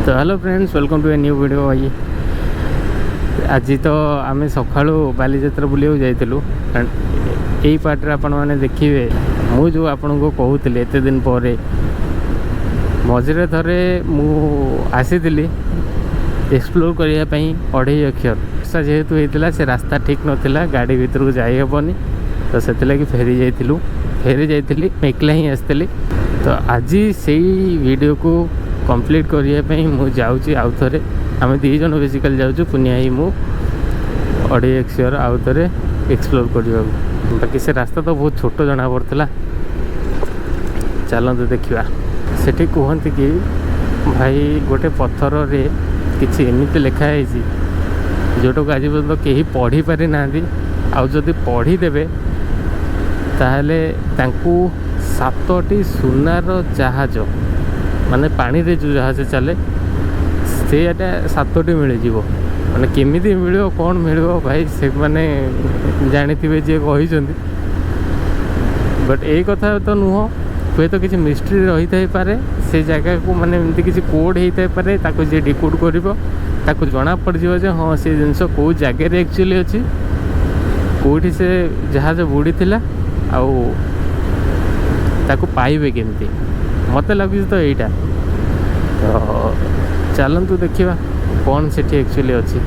तो hello friends, welcome to a new video. भाई आज तो आम सका बालीजात्रा बुलिया जाइलु। यही पार्ट आपण मैंने देखिए मुझे आपन को कहूली एत दिन पर मझे थे मुसी एक्सप्लोर करने 2.5 अक्षर वर्षा जेहेतु होता से रास्ता ठीक नाला, गाड़ी भीतर को जाइबनी, तो से फेरी जाइलु। फेरी जाइली एकला ही आसती। तो आज से वीडियो को कंप्लीट करने मुझे आउ थे आम 2 जन बेसिकल जाऊँ पुनिया ही मु 2.5 अक्षर आउ थे एक्सप्लोर करने। बाकी से रास्ता तो बहुत छोट जना पड़ता। चलते देखा सेठी कहते कि भाई गोटे पत्थर रे किसी एमती लिखाई जोटा को आज पर्यटन कहीं पढ़ी पारि ना, आदि पढ़ीदेवे ताहले तांकू 7टी सुनार जहाज माने पानी रे जो जहाज चले से 7टी मिल जाव। माने केमिति मिलो कौन मिलो भाई से माने जानी थे जी कही। बट यही कथा तो नुह, हुए तो किसी मिस्ट्री रही थाई पारे से जगह को माने एमती किसी कोड होता पारे ताको जे डिकोड करिवो ताको जना पड़ जिवो जे हाँ से जिनस को जगह रे एक्चुअली अछि, कोठी से जहाज बुड़ी थिला आउ ताको पाइबे केमती। मत लगे तो यहीटा। तो चलतु देखा कौन से एक्चुअली अच्छी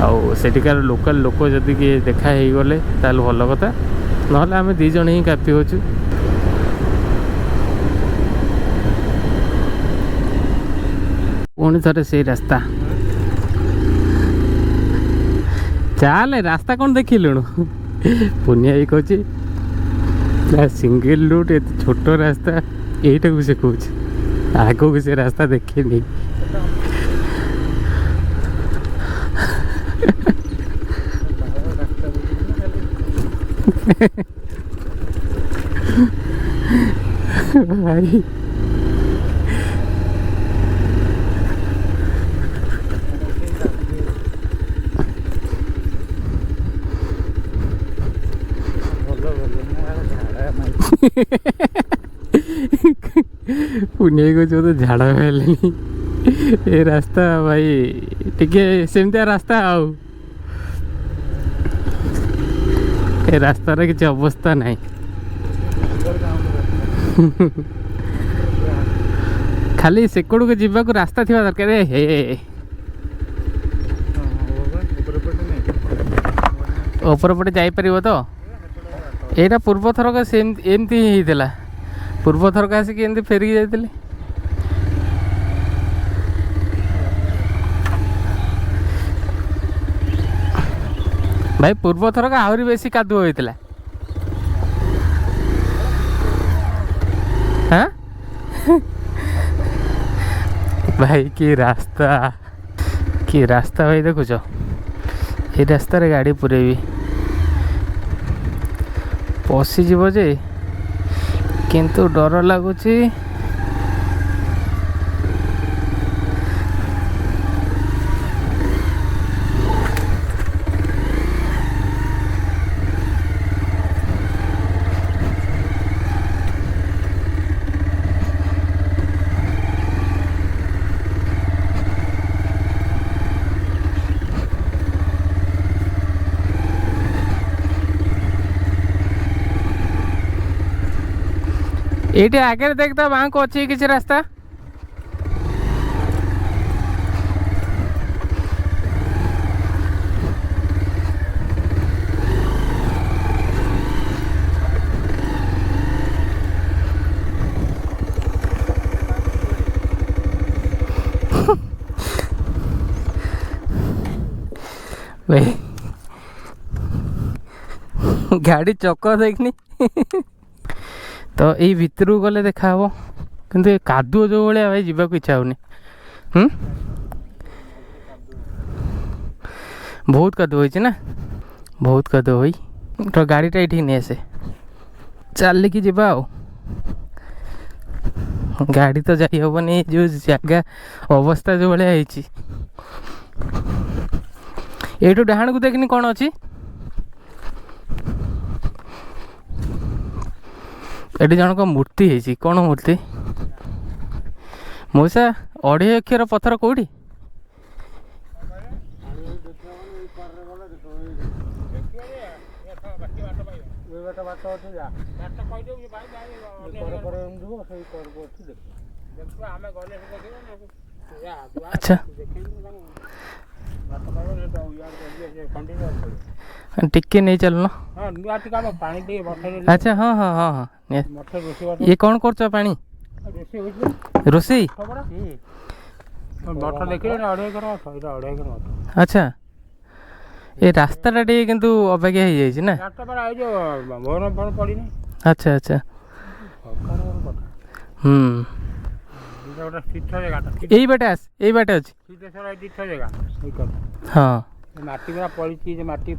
आउ सेठिकार लोकल लोक जदि किए देखा हो गले ताल भल कथा, ना आम 2 जन ही काफी होचु। पुणी थे से रास्ता चल रास्ता कौन देखिलुणु पुनिया ही कहूँ सिंगल रूट ये छोट रास्ता यहीटा को से कहूँ आगो को से रास्ता देखे नहीं। भाई पुणे को जो तो झाड़ा फैलनी ये रास्ता भाई टिके सेमती रास्ता आउ ए रास्तार किसी अवस्था नहीं। खाली सेकड़ को जीवा को रास्ता थी दरकार। हे ऊपर पटे जापर तो यहाँ पूर्व थरक एमती ही होता। पूर्व थरक आसिक एमती फेरिकी जाइए भाई। पूर्व थरक आहरी बेसी कादुओ होता। हाँ भाई कि रास्ता भाई देखुच ये रास्ता रे गाड़ी पुरेबी पशिजीव जे किंतु डर लगुच। ये आगे देखता वहाँ को अच्छी किसी रास्ता भाई गाड़ी चक देखनी। तो यही भितर गले देखा हे कि कादुओ जो भाई भाई जावाक इच्छा होनी। बहुत कादुओ होइछि ना, बहुत कादुओ होई। तो गाड़ीटा ये नहीं आसे चलिकी जा गाड़ी तो जाई हेनी जो जगह अवस्था जो भाया होइछि। एठू डाहाण को देखनी कौन अच्छी ये जनक मूर्ति है। कौन मूर्ति मौसा ଅଢ଼େଇ ଅକ୍ଷର ପଥର କୋଉଠି? ଆଚ୍ଛା ଟିକେ ନେଇ ଚାଲୁନ। ଆଚ୍ଛା ହଁ ହଁ ହଁ ହଁ ଇଏ କ'ଣ କରୁଛ ପାଣି ରୋଷେଇ? ଆଚ୍ଛା ଏ ରାସ୍ତାଟା ଟିକେ କିନ୍ତୁ ଅବାଗିଆ ହେଇଯାଇଛି ନା? ଆଚ୍ଛା ଆଚ୍ଛା ଏଇ ବାଟେ ଆସ, ଏଇ ବାଟେ ଅଛି। ହଁ ମାଟି ପୁରା ପଡ଼ିଛି ମାଟି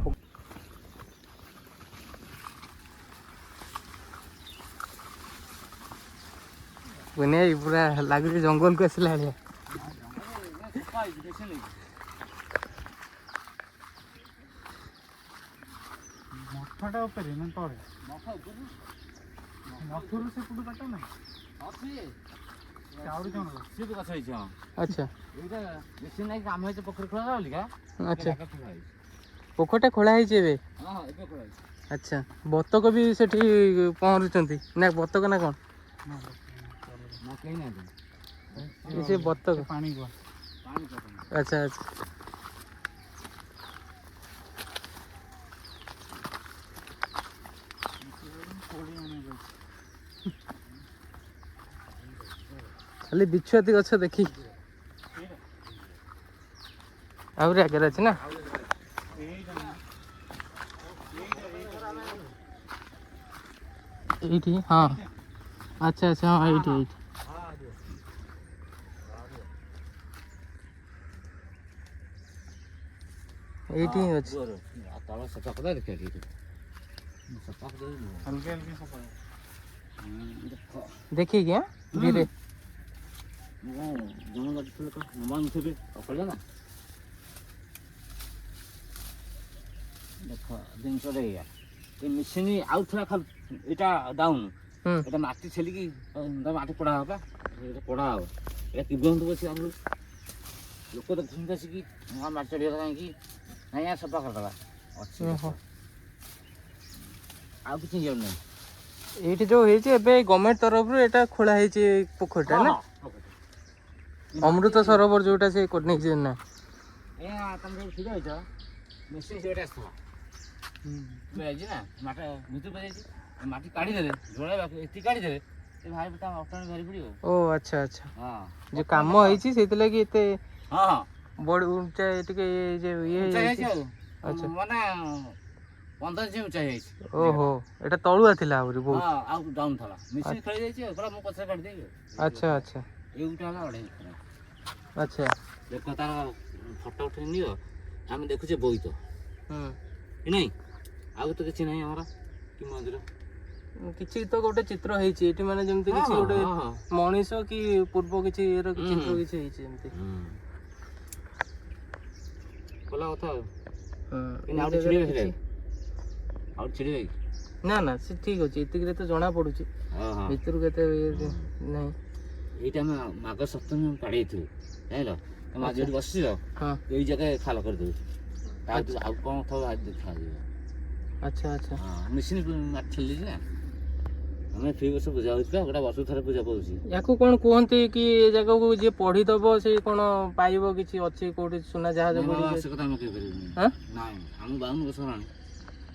ପୁରା ଲାଗୁଛି ଜଙ୍ଗଲକୁ ଆସିଲା ଭଳିଆ। ମଠଟା ଉପରେ ନା ତଳେ? ମଠରୁ ସେପଟୁ କାଟ ନା ଆଚ୍ଛା ଆଚ୍ଛା ପୋଖରୀଟା ଖୋଳା ହେଇଛି ଏବେ? ଆଚ୍ଛା ବତକ ବି ସେଠି ପହଁରୁଛନ୍ତି ନା? ବତକ ନା କ'ଣ? ସେ ବତକ ପାଣି ଆଚ୍ଛା ଆଚ୍ଛା ଖାଲି ବିଛୁଆତି ଗଛ ଦେଖି ଆହୁରି ଆଗରେ ଅଛି ନା? ଏଇଠି ହଁ ଆଚ୍ଛା ଆଚ୍ଛା ହଁ ଏଇଠି ଏଇଠି ଏଇଠି ହିଁ ଅଛି। ଦେଖିକି ଧୀରେ ଦେଖ ଜିନିଷଟା ଏଇଆ ମେସିନ୍ ଆଉ ଥରେ ଏଇଟା ଡାଉନ୍ এটা মাটি ছেলিকি মাটি ପୋଡ଼ା ହବ এটা ପୋଡ଼ା ହବ এটা କି ବନ୍ଦ ବସି ଆଗରୁ ଲୋକ ତ ଘୁମି ଆସିକି ମାଟି ଚଢ଼ିଗଲା କାହିଁକି ନାଇଁ ସଫା କରିଦେବା ଅଛି ଆଉ କିଛି ଇଏ ନାହିଁ। ଏଇଠି ଯୋଉ ହେଇଛି ଏବେ ଗଭର୍ଣ୍ଣମେଣ୍ଟ ତରଫରୁ ଏଇଟା ଖୋଳା ହେଇଛି ପୋଖରୀଟା ନା? ଅମୃତ ସରୋବର ଯୋଉଟା ସେ ନେଇଛି ନା? ତମେ ଯୋଉ ଠିକ ହେଇଛ ମେସିନ୍ ସେଇଟା ଆସିଥିଲା ଯାଇଛି ନା ମାଟି ଭିତରକୁ ଯାଇଛି ମାଟି କାଢ଼ିଦେଲେ ଜଳେଇବାକୁ ଏତିକି କାଢ଼ିଦେଲେ ସେ ଭାଇ ତା ଅଟୋମେଟିକ୍ ବାହାରି ପଡ଼ିବ। ଓ ଆଚ୍ଛା ଆଚ୍ଛା ଯୋଉ କାମ ହେଇଛି ସେଇଥିଲାଗି ଏତେ ବଡ଼ ଉଞ୍ଚା ଟିକେ ଇଏ ହେଇଯାଇଛି ଆଉ ମାନେ 15 ଇଞ୍ଚ ଉଞ୍ଚା ହେଇଯାଇଛି। ଓହୋ ଏଇଟା ତଳୁଆ ଥିଲା ଆହୁରି ବହୁତ ଆଉ ଡାଉନ୍ ଥିଲା ମେସିନ୍ ଖେଳି ଯାଇଛି ଆଉ ମୁଁ ପଛରେ କାଢ଼ିଦେବି। ଆଚ୍ଛା ଆଚ୍ଛା ଏଇଟା ହେଲା ଅଢ଼େଇ ଆଚ୍ଛା ଦେଖ ତାର ଫଟୋ ଉଠେଇ ନିଅ ଆମେ ଦେଖୁଛେ ବୋଇତ ନାଇଁ ଆଉ ତ କିଛି ନାହିଁ ଆମର କି ମନ୍ଦିର କିଛି ତ ଗୋଟେ ଚିତ୍ର ହେଇଛି ଏଠି ମାନେ ଯେମିତି କିଛି ଗୋଟେ ମଣିଷ କି ପୂର୍ବ କିଛି ଇଏର ଚିତ୍ର କିଛି ହେଇଛି ଏମିତି ଭଲ କଥା ଆଉ ଛିଡ଼ିବେ ନା ନା ସେ ଠିକ ଅଛି ଏତିକିରେ ତ ଜଣା ପଡୁଛି ଭିତରକୁ କେତେ ନାହିଁ। ଏଇଟା ଆମେ ମାଘ ସପ୍ତମୀ କାଢ଼ିଥିବୁ ଜାଣିଲ ତମେ ଆଜି ଏଠି ବସିଛ ଏଇ ଜାଗାରେ ଖାଲ କରିଦେଉଛି ଆଉ କ'ଣ ଥାଉ ଆଜି ଦେଖାଯିବ। ଆଚ୍ଛା ଆଚ୍ଛା ମେସିନ୍ ମାଟି ଛେଲିଛି ନା ଆମେ ଫ୍ରି ବର୍ଷ ପୂଜା ହେଉଛି ବା ଗୋଟେ ବର୍ଷ ଥରେ ପୂଜା କରୁଛି। ୟାକୁ କ'ଣ କୁହନ୍ତି କି ଏ ଜାଗାକୁ ଯିଏ ପଢିଦବ ସେ କ'ଣ ପାଇବ କିଛି ଅଛି କୋଉଠି ସୁନା ଜାହାଜ ସେ କଥା ଆମେ କହିପାରିବୁନି ନାଇଁ ଆମେ 52 ବର୍ଷ ହେଲାଣି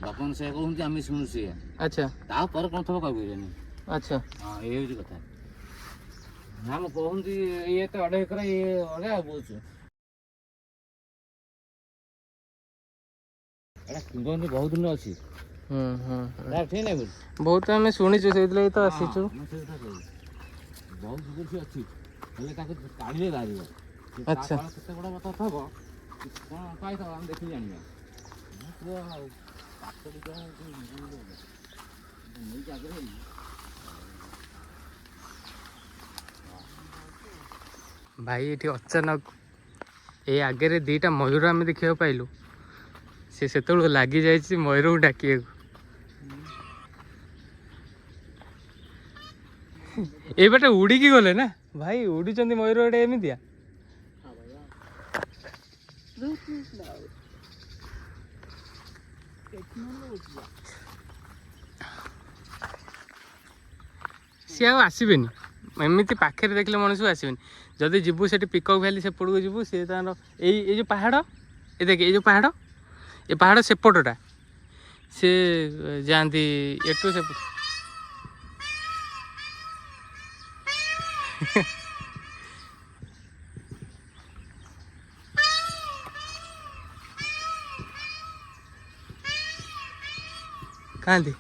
ବାପାମାନେ ସେଇଆ କହୁଛନ୍ତି ଆମେ ଶୁଣୁ ସେଇଆ। ଆଚ୍ଛା ତାପରେ କ'ଣ ଥବ କହିପାରିବେନି। ଆଚ୍ଛା ଏଇ ହେଉଛି କଥା ନା ମୁଁ କହୁଛନ୍ତି ଇଏ ତ ଅଢ଼େଇ ଏକର ଇଏ ଅଢ଼େଇ ଆଉ ବହୁଛୁ ଏଇଟା କିମ୍ବଦନ୍ତୀ ବହୁତ ଦିନ ଅଛି। ଠିକ ନାହିଁ ବହୁତ ଆମେ ଶୁଣିଛୁ ସେଇଥିଲାଗି ତ ଆସିଛୁ। ବହୁତ କିଛି ଅଛି ହେଲେ ତାକୁ କାଢ଼ିଲେ ବାହାରିବ। ଆଚ୍ଛା କେତେ ବଡ଼ ମତ ଥବ କ'ଣ ପାଇଥବ ଆମେ ଦେଖିକି ଜାଣିବା ନେଇକି ଆଗରେ ଭାଇ ଏଠି ଅଚାନକ ଏଇ ଆଗରେ ଦିଟା ମୟୂର ଆମେ ଦେଖିବାକୁ ପାଇଲୁ। ସେ ସେତେବେଳୁ ଲାଗି ଯାଇଛି ମୟୂରକୁ ଡାକିବାକୁ। ଏଇ ବାଟେ ଉଡ଼ିକି ଗଲେ ନା? भाई उड़ुचंदी मयूर गोटे एमितिया सी आसबेनि एमती पाखे देखले मनुष्य को आसबेनि जदि जीवु से पिकअप भैली सेपट को जीवु सी तार ये पहाड़ ये देख ये पहाड़ ये पहाड़ सेपटा सी जाती एटू सेपट कहाँ थी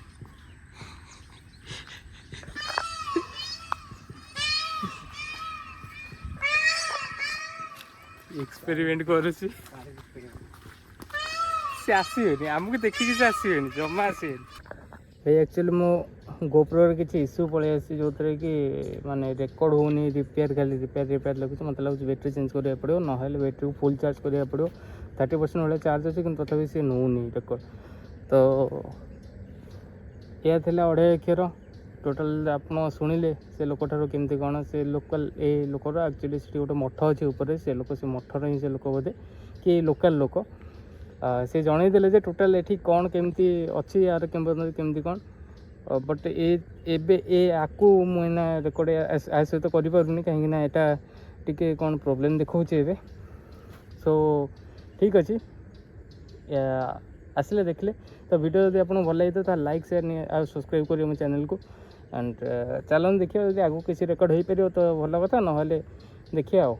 एक्सपेरिमेंट करुची से आसबेनि आमको देखिकी से आसबेनि जमा आसबेनि भाई एक्चुअली मो गोप्रोर किसी इश्यू पलि आसी जो कि माने रेकर्ड होनी रिपेयर खाली रिपेयर लगे मतलब लगे बैटेरी चेंज करा पड़ो ना बैटेरी को फुल चार्ज करा पड़ो 30% भाई चार्ज अच्छे कि तथापि सी नौनी रेकर्ड तो यह थे 2.5 अक्षर टोटाल आप शुणिले से लोक ठार केमती कौन से लोकल ए लोकर एक्चुअली से गोटे मठ अच्छे ऊपर से लोक से मठर ही से लोक बोधे कि लोकल लोक से जनईदे टोटाल ये कौन केमती अच्छी यार केमती कौन बट ए आकु मुझे रेकर्ड आ सहित करें कहीं यहाँ टी कौन प्रोब्लेम देखा सो ठीक अच्छे आसिले देखले तो वीडियो जब आपको भल लगी तो लाइक शेयर आ सब्सक्राइब करिए मो चैनल को एंड चलन देखिए आगू किसी रेकर्ड हो पार तो भल कथा ना देखिए आओ।